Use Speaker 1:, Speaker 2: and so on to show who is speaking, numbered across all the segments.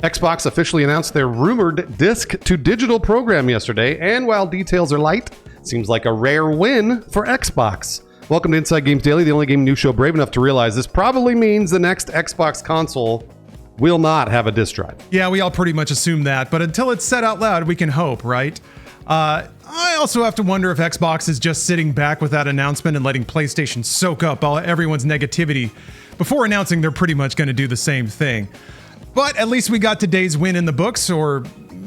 Speaker 1: Xbox officially announced their rumored disc-to-digital program yesterday, and while details are light, seems like a rare win for Xbox. Welcome to Inside Games Daily, the only game news show brave enough to realize this probably means the next Xbox console will not have a disc drive.
Speaker 2: Yeah, we all pretty much assume that, but until it's said out loud, we can hope, right? I also have to wonder if Xbox is just sitting back with that announcement and letting PlayStation soak up everyone's negativity before announcing they're pretty much going to do the same thing. But at least we got today's win in the books, or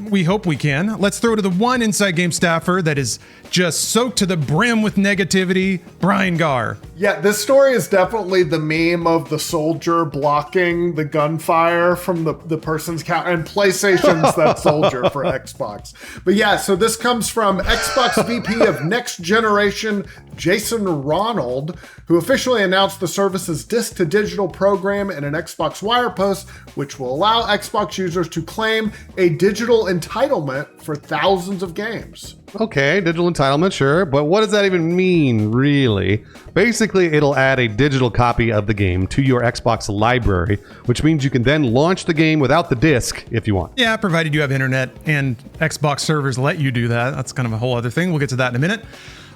Speaker 2: we hope we can. Let's throw to the one Inside Game staffer that is just soaked to the brim with negativity, Brian Garr.
Speaker 3: Yeah, this story is definitely the meme of the soldier blocking the gunfire from the person's counter, and PlayStation's that soldier for Xbox. But yeah, so this comes from Xbox VP of Next Generation, Jason Ronald, who officially announced the service's disc-to-digital program in an Xbox Wire post, which will allow Xbox users to claim a digital entitlement for thousands of games.
Speaker 1: Okay, digital entitlement, sure, but what does that even mean, really? Basically, it'll add a digital copy of the game to your Xbox library, which means you can then launch the game without the disc if you want.
Speaker 2: Yeah, provided you have internet and Xbox servers let you do that. That's kind of a whole other thing. We'll get to that in a minute.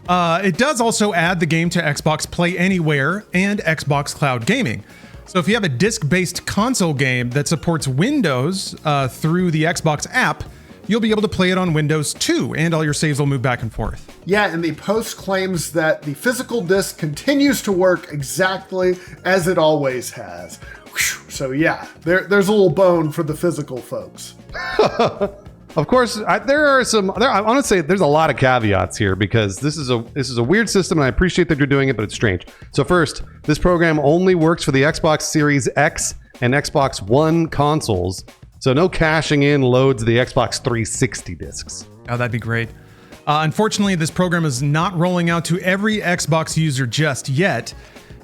Speaker 2: It does also add the game to Xbox Play Anywhere and Xbox Cloud Gaming. So if you have a disc-based console game that supports Windows through the Xbox app, you'll be able to play it on Windows too, and all your saves will move back and forth.
Speaker 3: Yeah, and the post claims that the physical disc continues to work exactly as it always has. So yeah, there's a little bone for the physical folks.
Speaker 1: Of course, I want to say there's a lot of caveats here because this is a weird system, and I appreciate that you're doing it, but it's strange. So first, this program only works for the Xbox Series X and Xbox One consoles. So no cashing in loads the Xbox 360 discs.
Speaker 2: Oh, that'd be great. Unfortunately, this program is not rolling out to every Xbox user just yet.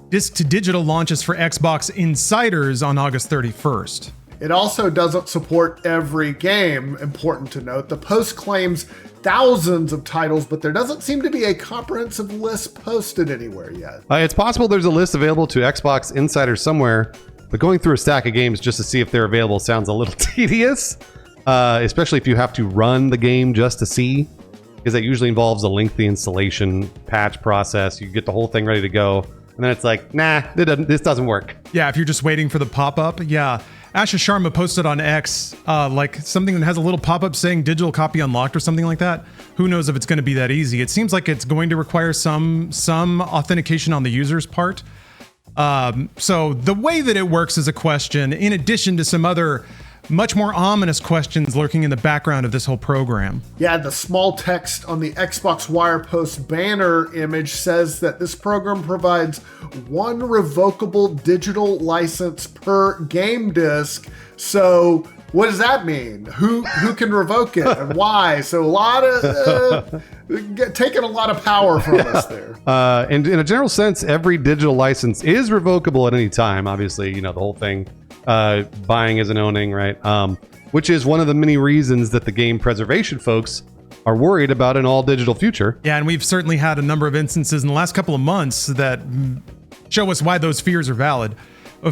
Speaker 2: Disc to digital launches for Xbox Insiders on August 31st.
Speaker 3: It also doesn't support every game, important to note. The post claims thousands of titles, but there doesn't seem to be a comprehensive list posted anywhere yet.
Speaker 1: It's possible there's a list available to Xbox Insiders somewhere, but going through a stack of games just to see if they're available sounds a little tedious, especially if you have to run the game just to see, because that usually involves a lengthy installation patch process. You get the whole thing ready to go, and then it's like, nah, this doesn't work.
Speaker 2: Yeah, if you're just waiting for the pop-up, yeah. Asha Sharma posted on X like something that has a little pop-up saying digital copy unlocked or something like that. Who knows if it's going to be that easy. It seems like it's going to require some authentication on the user's part. So the way that it works is a question, in addition to some other much more ominous questions lurking in the background of this whole program.
Speaker 3: Yeah, the small text on the Xbox Wire Post banner image says that this program provides one revocable digital license per game disc. So what does that mean? Who can revoke it and why? So a lot of taking a lot of power from us there.
Speaker 1: And in a general sense, every digital license is revocable at any time. Obviously, the whole thing, buying isn't owning, right? Which is one of the many reasons that the game preservation folks are worried about an all digital future.
Speaker 2: Yeah, and we've certainly had a number of instances in the last couple of months that show us why those fears are valid.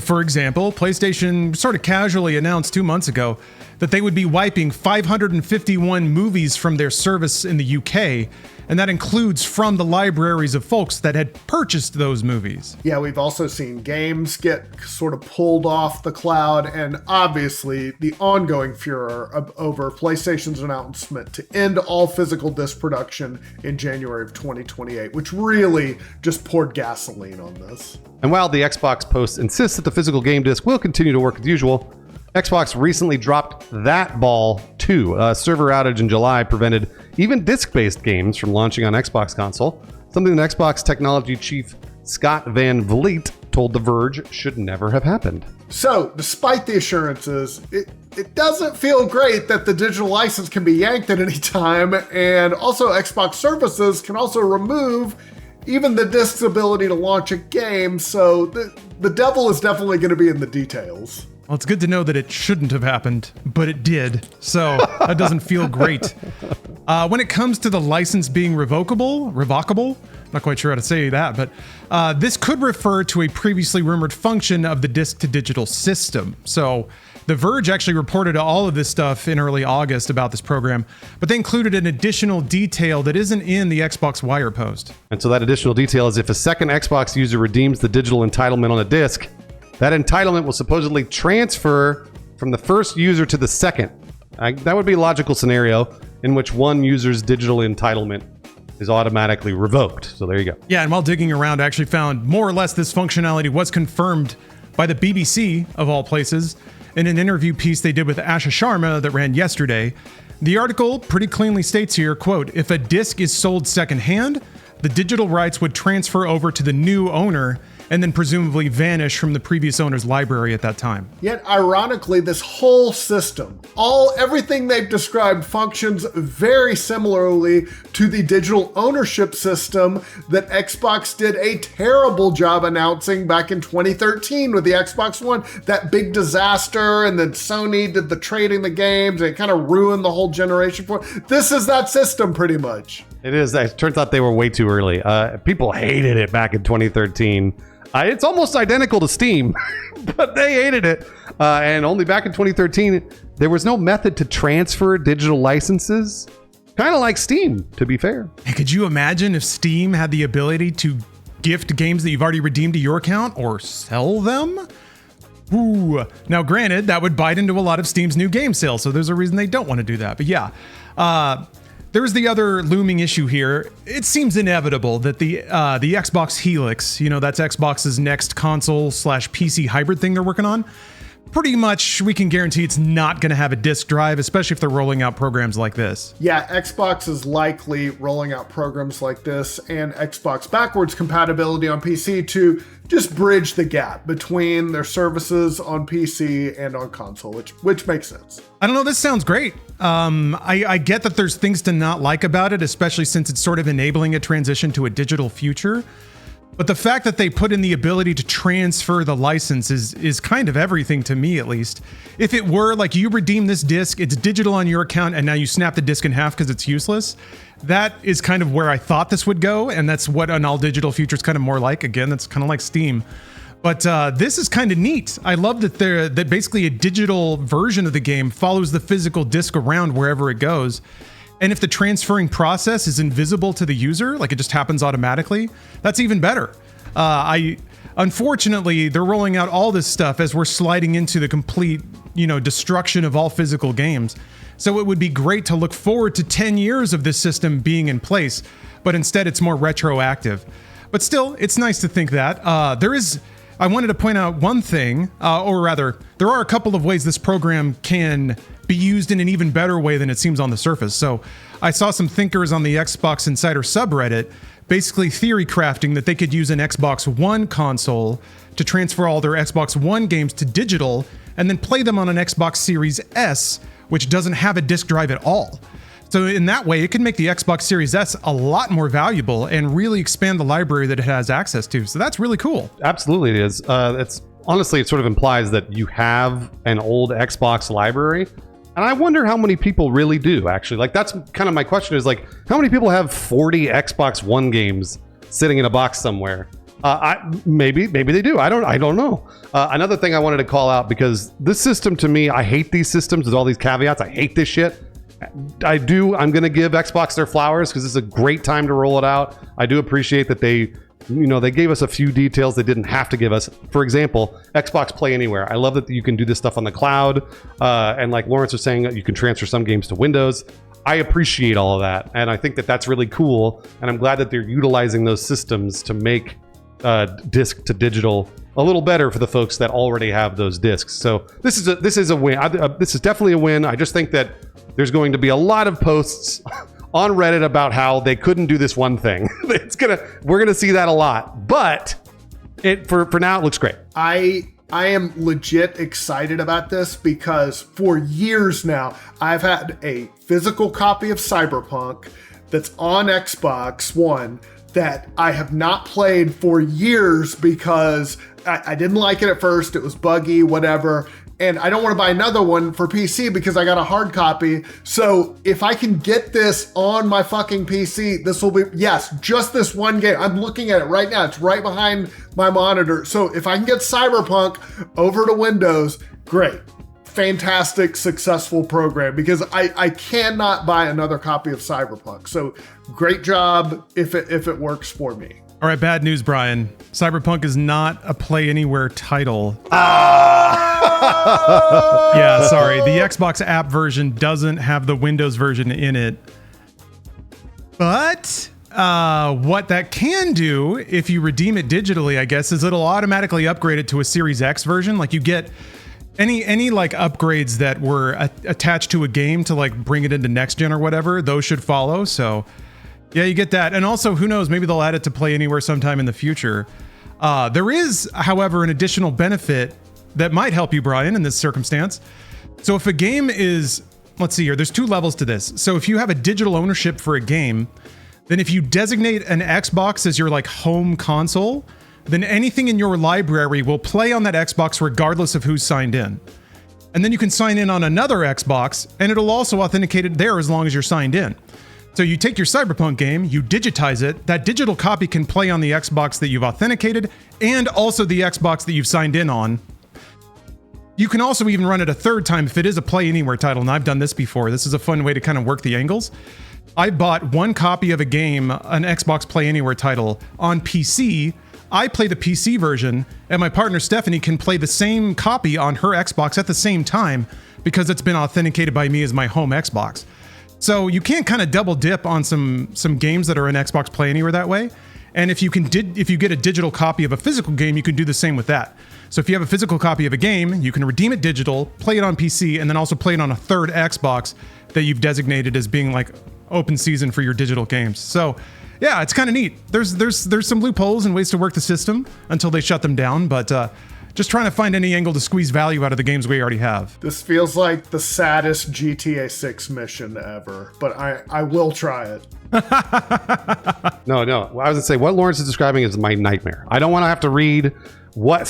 Speaker 2: For example, PlayStation sort of casually announced 2 months ago that they would be wiping 551 movies from their service in the UK, and that includes from the libraries of folks that had purchased those movies.
Speaker 3: Yeah, we've also seen games get sort of pulled off the cloud, and obviously the ongoing furor over PlayStation's announcement to end all physical disc production in January of 2028, which really just poured gasoline on this.
Speaker 1: And while the Xbox post insists that the physical game disc will continue to work as usual, Xbox recently dropped that ball too. A server outage in July prevented even disc-based games from launching on Xbox console, something that Xbox technology chief Scott Van Vliet told The Verge should never have happened.
Speaker 3: So, despite the assurances, it doesn't feel great that the digital license can be yanked at any time, and also Xbox services can also remove even the disc's ability to launch a game, so the devil is definitely going to be in the details.
Speaker 2: Well, it's good to know that it shouldn't have happened, but it did, so that doesn't feel great. When it comes to the license being revocable, not quite sure how to say that, but this could refer to a previously rumored function of the disc-to-digital system. So The Verge actually reported all of this stuff in early August about this program, but they included an additional detail that isn't in the Xbox Wire post.
Speaker 1: And so that additional detail is if a second Xbox user redeems the digital entitlement on a disc, that entitlement will supposedly transfer from the first user to the second. That would be a logical scenario in which one user's digital entitlement is automatically revoked. So there you go.
Speaker 2: Yeah, and while digging around, I actually found more or less this functionality was confirmed by the BBC, of all places, in an interview piece they did with Asha Sharma that ran yesterday. The article pretty cleanly states here, quote, if a disc is sold secondhand, the digital rights would transfer over to the new owner and then presumably vanish from the previous owner's library at that time.
Speaker 3: Yet, ironically, this whole system, everything they've described functions very similarly to the digital ownership system that Xbox did a terrible job announcing back in 2013 with the Xbox One. That big disaster, and then Sony did the trading the games, and it kind of ruined the whole generation for it. This is that system pretty much.
Speaker 1: It is. It turns out they were way too early. People hated it back in 2013. It's almost identical to Steam, but they hated it. And only back in 2013, there was no method to transfer digital licenses. Kind of like Steam, to be fair.
Speaker 2: Hey, could you imagine if Steam had the ability to gift games that you've already redeemed to your account or sell them? Ooh. Now, granted, that would bite into a lot of Steam's new game sales, so there's a reason they don't want to do that. But yeah, there's the other looming issue here. It seems inevitable that the Xbox Helix, that's Xbox's next console/PC hybrid thing they're working on, pretty much we can guarantee it's not going to have a disk drive, especially if they're rolling out programs like this.
Speaker 3: Yeah, Xbox is likely rolling out programs like this and Xbox backwards compatibility on PC to just bridge the gap between their services on PC and on console, which makes sense.
Speaker 2: I don't know, this sounds great. I get that there's things to not like about it, especially since it's sort of enabling a transition to a digital future. But the fact that they put in the ability to transfer the license is kind of everything to me, at least. If it were like you redeem this disc, it's digital on your account, and now you snap the disc in half because it's useless, that is kind of where I thought this would go, and that's what an all-digital future is kind of more like. Again, that's kind of like Steam. But this is kind of neat. I love that basically a digital version of the game follows the physical disc around wherever it goes. And if the transferring process is invisible to the user, like it just happens automatically, that's even better. Unfortunately, they're rolling out all this stuff as we're sliding into the complete, destruction of all physical games. So it would be great to look forward to 10 years of this system being in place, but instead it's more retroactive. But still, it's nice to think that. I wanted to point out one thing, or rather, there are a couple of ways this program can be used in an even better way than it seems on the surface. So I saw some thinkers on the Xbox Insider subreddit basically theory crafting that they could use an Xbox One console to transfer all their Xbox One games to digital and then play them on an Xbox Series S, which doesn't have a disc drive at all. So in that way, it can make the Xbox Series S a lot more valuable and really expand the library that it has access to. So that's really cool.
Speaker 1: Absolutely, it is. Honestly, it sort of implies that you have an old Xbox library. And I wonder how many people really do, actually. Like, that's kind of my question is, like, how many people have 40 Xbox One games sitting in a box somewhere? Maybe they do. I don't know. Another thing I wanted to call out, because this system to me, I hate these systems with all these caveats. I hate this shit. I'm going to give Xbox their flowers because it's a great time to roll it out. I do appreciate that they gave us a few details they didn't have to give us. For example, Xbox Play Anywhere. I love that you can do this stuff on the cloud. And like Lawrence was saying, you can transfer some games to Windows. I appreciate all of that. And I think that that's really cool. And I'm glad that they're utilizing those systems to make disc to digital a little better for the folks that already have those discs. So this is a win. This is definitely a win. I just think that there's going to be a lot of posts on Reddit about how they couldn't do this one thing. We're gonna see that a lot, but for now it looks great.
Speaker 3: I am legit excited about this because for years now I've had a physical copy of Cyberpunk that's on Xbox One that I have not played for years because I didn't like it at first. It was buggy, whatever. And I don't want to buy another one for PC because I got a hard copy. So if I can get this on my fucking PC, this will be, yes, just this one game. I'm looking at it right now. It's right behind my monitor. So if I can get Cyberpunk over to Windows, great. fantastic, successful program because I cannot buy another copy of Cyberpunk. So great job if it works for me.
Speaker 2: All right, bad news, Brian. Cyberpunk is not a Play Anywhere title. Yeah, sorry. The Xbox app version doesn't have the Windows version in it. But what that can do, if you redeem it digitally, I guess, is it'll automatically upgrade it to a Series X version. Like you get any like upgrades that were attached to a game to like bring it into next gen or whatever, those should follow. So yeah, you get that. And also, who knows, maybe they'll add it to Play Anywhere sometime in the future. There is, however, an additional benefit that might help you, Brian, in this circumstance. So if a game is, let's see here, there's 2 levels to this. So if you have a digital ownership for a game, then if you designate an Xbox as your like home console, then anything in your library will play on that Xbox regardless of who's signed in. And then you can sign in on another Xbox and it'll also authenticate it there as long as you're signed in. So you take your Cyberpunk game, you digitize it, that digital copy can play on the Xbox that you've authenticated and also the Xbox that you've signed in on. You can also even run it a third time if it is a Play Anywhere title, and I've done this before. This is a fun way to kind of work the angles. I bought one copy of a game, an Xbox Play Anywhere title, on PC. I play the PC version, and my partner Stephanie can play the same copy on her Xbox at the same time because it's been authenticated by me as my home Xbox. So you can't kind of double dip on some games that are in Xbox Play Anywhere that way. And if you get a digital copy of a physical game, you can do the same with that. So if you have a physical copy of a game, you can redeem it digital, play it on PC, and then also play it on a third Xbox that you've designated as being like open season for your digital games. So yeah, it's kind of neat. There's some loopholes and ways to work the system until they shut them down, but just trying to find any angle to squeeze value out of the games we already have.
Speaker 3: This feels like the saddest GTA 6 mission ever, but I will try it.
Speaker 1: No. I was gonna say what Lawrence is describing is my nightmare. I don't want to have to read what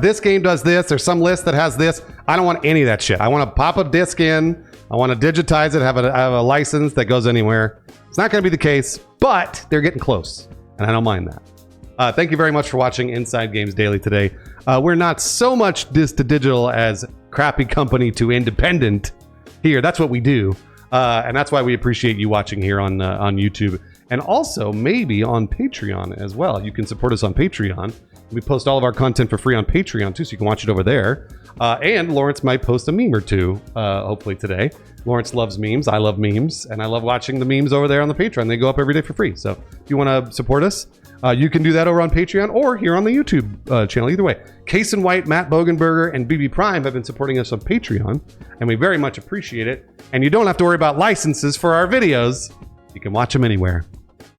Speaker 1: this game does this. There's some list that has this. I don't want any of that shit. I want to pop a disc in. I want to digitize it, have a license that goes anywhere. It's not going to be the case, but they're getting close, and I don't mind that. Thank you very much for watching Inside Games Daily today. We're not so much disc to digital as crappy company to independent here. That's what we do. And that's why we appreciate you watching here on YouTube and also maybe on Patreon as well. You can support us on Patreon. We post all of our content for free on Patreon too, so you can watch it over there. And Lawrence might post a meme or two, hopefully today. Lawrence loves memes. I love memes, and I love watching the memes over there on the Patreon. They go up every day for free. So if you want to support us, you can do that over on Patreon or here on the YouTube channel. Either way, Case and White, Matt Bogenberger, and BB Prime have been supporting us on Patreon, and we very much appreciate it. And you don't have to worry about licenses for our videos. You can watch them anywhere.